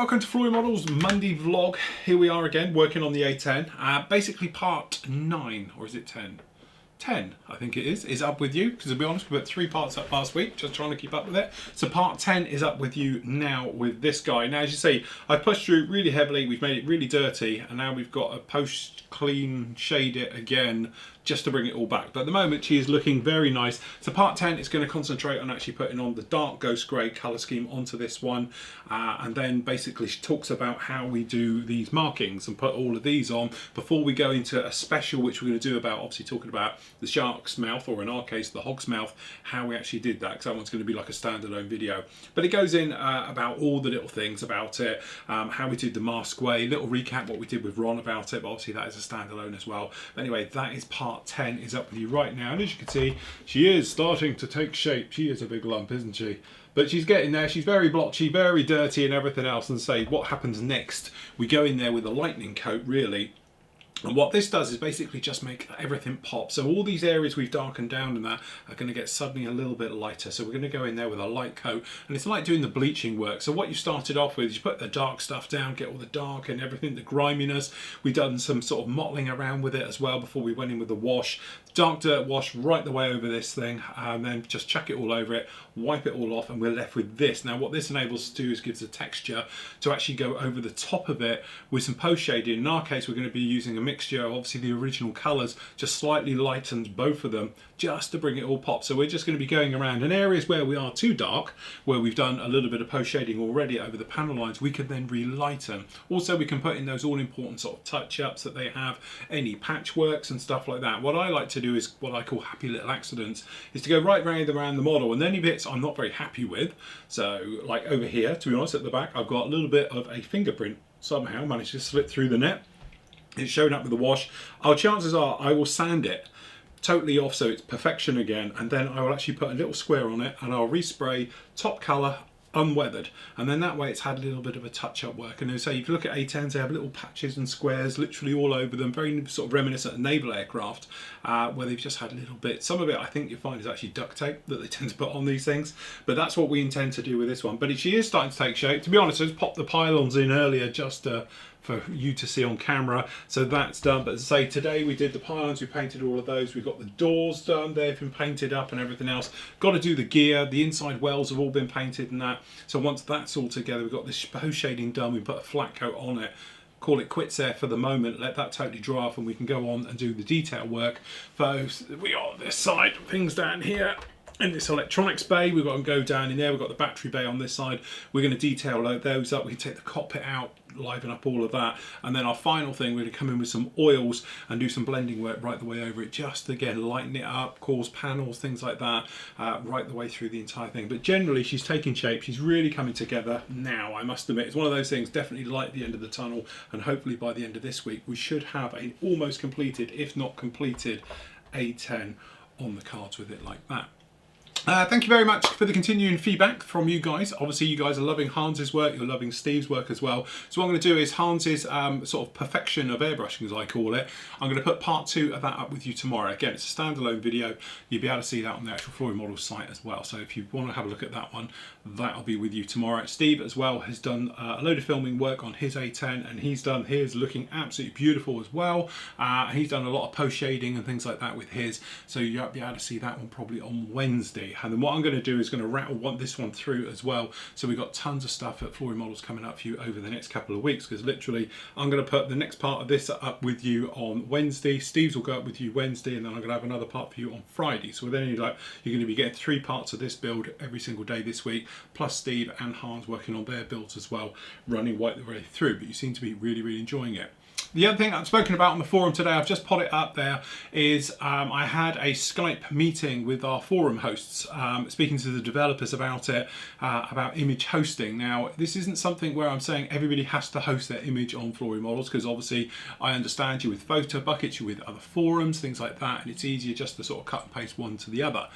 welcome to Flory Models Monday vlog. Here we are again working on the A10. Basically part 9, or is it 10? 10, I think it is up with you, because to be honest, we put 3 parts up last week, just trying to keep up with it. So part 10 is up with you now with this guy. Now, as you see, I've pushed through really heavily, we've made it really dirty, and now we've got to post clean shade it again, just to bring it all back. But at the moment, she is looking very nice. So part 10 is going to concentrate on actually putting on the dark ghost grey colour scheme onto this one. And then basically she talks about how we do these markings and put all of these on before we go into a special, which we're going to do about, obviously talking about the shark's mouth, or in our case, the hog's mouth, how we actually did that, because that one's going to be like a standalone video. But it goes in about all the little things about it, how we did the mask way, little recap what we did with Ron about it, but obviously that is a standalone as well. But anyway, that is part 10 is up with you right now, and as you can see, she is starting to take shape. She is a big lump, isn't she? But she's getting there. She's very blotchy, very dirty and everything else. And say, what happens next? We go in there with a lightning coat, really. And what this does is basically just make everything pop. So all these areas we've darkened down and that are going to get suddenly a little bit lighter. So we're going to go in there with a light coat, and it's like doing the bleaching work. So what you started off with is you put the dark stuff down, get all the dark and everything, the griminess. We've done some sort of mottling around with it as well before we went in with the wash. Dark dirt wash right the way over this thing, and then just chuck it all over it, wipe it all off, and we're left with this. Now what this enables us to do is gives a texture to actually go over the top of it with some post shading. In our case, we're going to be using a mixture of obviously the original colours, just slightly lightens both of them just to bring it all pop. So we're just going to be going around in areas where we are too dark, where we've done a little bit of post shading already over the panel lines, we can then relighten. Also, we can put in those all important sort of touch ups that they have, any patchworks and stuff like that. What I like to do is what I call happy little accidents, is to go right round around the model, and any bits I'm not very happy with. So like over here, to be honest, at the back I've got a little bit of a fingerprint, somehow managed to slip through the net. It's showing up with the wash. Our chances are I will sand it totally off so it's perfection again, and then I will actually put a little square on it and I'll respray top colour unweathered, and then that way it's had a little bit of a touch-up work. And so you can look at A10s, they have little patches and squares literally all over them, very sort of reminiscent of naval aircraft, where they've just had a little bit. Some of it I think you find is actually duct tape that they tend to put on these things, but that's what we intend to do with this one. But she is starting to take shape. To be honest, I just popped the pylons in earlier just for you to see on camera, so that's done. But as I say, today we did the pylons, we painted all of those, we've got the doors done, they've been painted up and everything else. Got to do the gear, the inside wells have all been painted and that. So once that's all together, we've got this post shading done, we put a flat coat on it, call it quits there for the moment, let that totally dry off, and we can go on and do the detail work. So we got this side, things down here. In this electronics bay, we've got to go down in there, we've got the battery bay on this side. We're going to detail those up, we can take the cockpit out, liven up all of that, and then our final thing, we're going to come in with some oils and do some blending work right the way over it, just again lighten it up, cause panels, things like that, right the way through the entire thing. But generally she's taking shape, she's really coming together now, I must admit. It's one of those things, definitely light at the end of the tunnel, and hopefully by the end of this week we should have an almost completed, if not completed, A10 on the cards with it like that. Thank you very much for the continuing feedback from you guys. Obviously you guys are loving Hans's work, you're loving Steve's work as well. So what I'm going to do is Hans's sort of perfection of airbrushing, as I call it, I'm going to put part 2 of that up with you tomorrow. Again, it's a standalone video, you'll be able to see that on the actual Flory Models site as well. So if you want to have a look at that one, that'll be with you tomorrow. Steve as well has done a load of filming work on his A10, and he's done his looking absolutely beautiful as well. He's done a lot of post shading and things like that with his, so you'll be able to see that one probably on Wednesday. And then what I'm going to do is going to rattle this one through as well. So we've got tons of stuff at Flory Models coming up for you over the next couple of weeks, because literally I'm going to put the next part of this up with you on Wednesday. Steve's will go up with you Wednesday, and then I'm going to have another part for you on Friday. So then you're going to be getting 3 parts of this build every single day this week, plus Steve and Hans working on their builds as well, running right the way through. But you seem to be really, really enjoying it. The other thing I've spoken about on the forum today, I've just put it up there, is I had a Skype meeting with our forum hosts, speaking to the developers about it, about image hosting. Now, this isn't something where I'm saying everybody has to host their image on Flory Models, because obviously I understand you with photo buckets, you with other forums, things like that, and it's easier just to sort of cut and paste one to the other.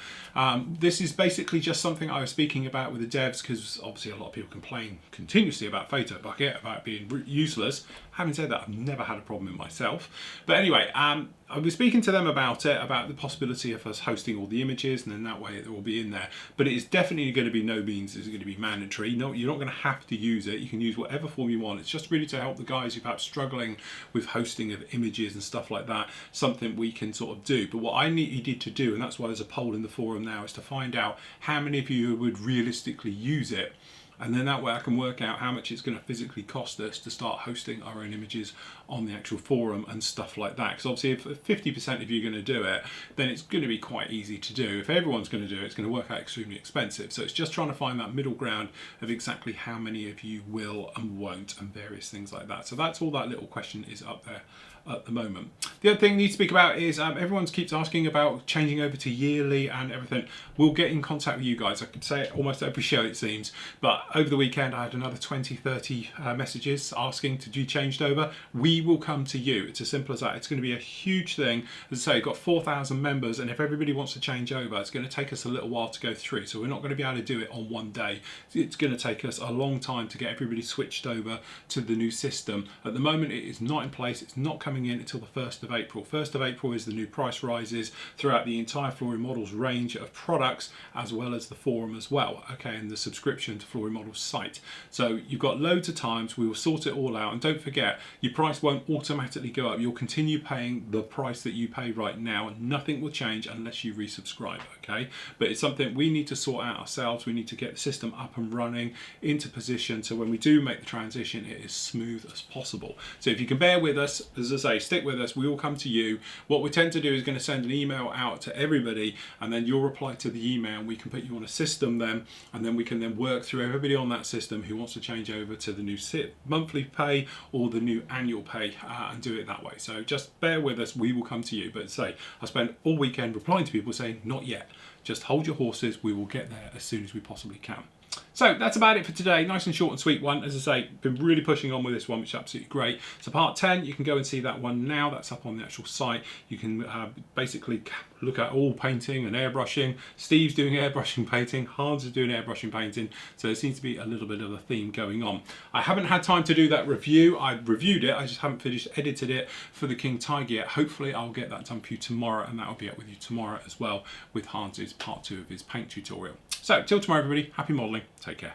This is basically just something I was speaking about with the devs, because obviously a lot of people complain continuously about photo bucket, about being useless. Having said that, I've never never had a problem with myself. But anyway, I was speaking to them about it, about the possibility of us hosting all the images, and then that way it will be in there. But it is definitely going to be no means is it going to be mandatory. No, you're not going to have to use it. You can use whatever form you want. It's just really to help the guys who perhaps struggling with hosting of images and stuff like that, something we can sort of do. But what I needed to do, and that's why there's a poll in the forum now, is to find out how many of you would realistically use it. And then that way I can work out how much it's going to physically cost us to start hosting our own images on the actual forum and stuff like that. Because obviously if 50% of you are going to do it, then it's going to be quite easy to do. If everyone's going to do it, it's going to work out extremely expensive. So it's just trying to find that middle ground of exactly how many of you will and won't and various things like that. So that's all that little question is up there at the moment. The other thing I need to speak about is everyone keeps asking about changing over to yearly and everything. We'll get in contact with you guys. I could say it almost every show it seems, but over the weekend I had another 20-30 messages asking to be changed over. We will come to you. It's as simple as that. It's going to be a huge thing. As I say, we've got 4,000 members, and if everybody wants to change over, it's going to take us a little while to go through. So we're not going to be able to do it on one day. It's going to take us a long time to get everybody switched over to the new system. At the moment it is not in place. It's not coming in until the 1st of April. 1st of April is the new price rises throughout the entire Flory Models range of products, as well as the forum as well, okay, and the subscription to Flory Models site. So you've got loads of times. We will sort it all out, and don't forget, your price won't automatically go up. You'll continue paying the price that you pay right now, and nothing will change unless you resubscribe, okay? But it's something we need to sort out ourselves. We need to get the system up and running into position, so when we do make the transition, it is smooth as possible. So if you can bear with us, as I say, stick with us, we will come to you. What we tend to do is going to send an email out to everybody, and then you'll reply to the email. We can put you on a system then, and then we can then work through everybody on that system who wants to change over to the new monthly pay or the new annual pay, and do it that way. So just bear with us, we will come to you. But say, I spent all weekend replying to people saying not yet. Just hold your horses, we will get there as soon as we possibly can. So that's about it for today. Nice and short and sweet one. As I say, been really pushing on with this one, which is absolutely great. So part 10, you can go and see that one now. That's up on the actual site. You can basically look at all painting and airbrushing. Steve's doing airbrushing painting. Hans is doing airbrushing painting. So there seems to be a little bit of a theme going on. I haven't had time to do that review. I've reviewed it. I just haven't finished edited it for the King Tiger yet. Hopefully I'll get that done for you tomorrow, and that will be up with you tomorrow as well with Hans's part 2 of his paint tutorial. So till tomorrow, everybody. Happy modelling. Take care.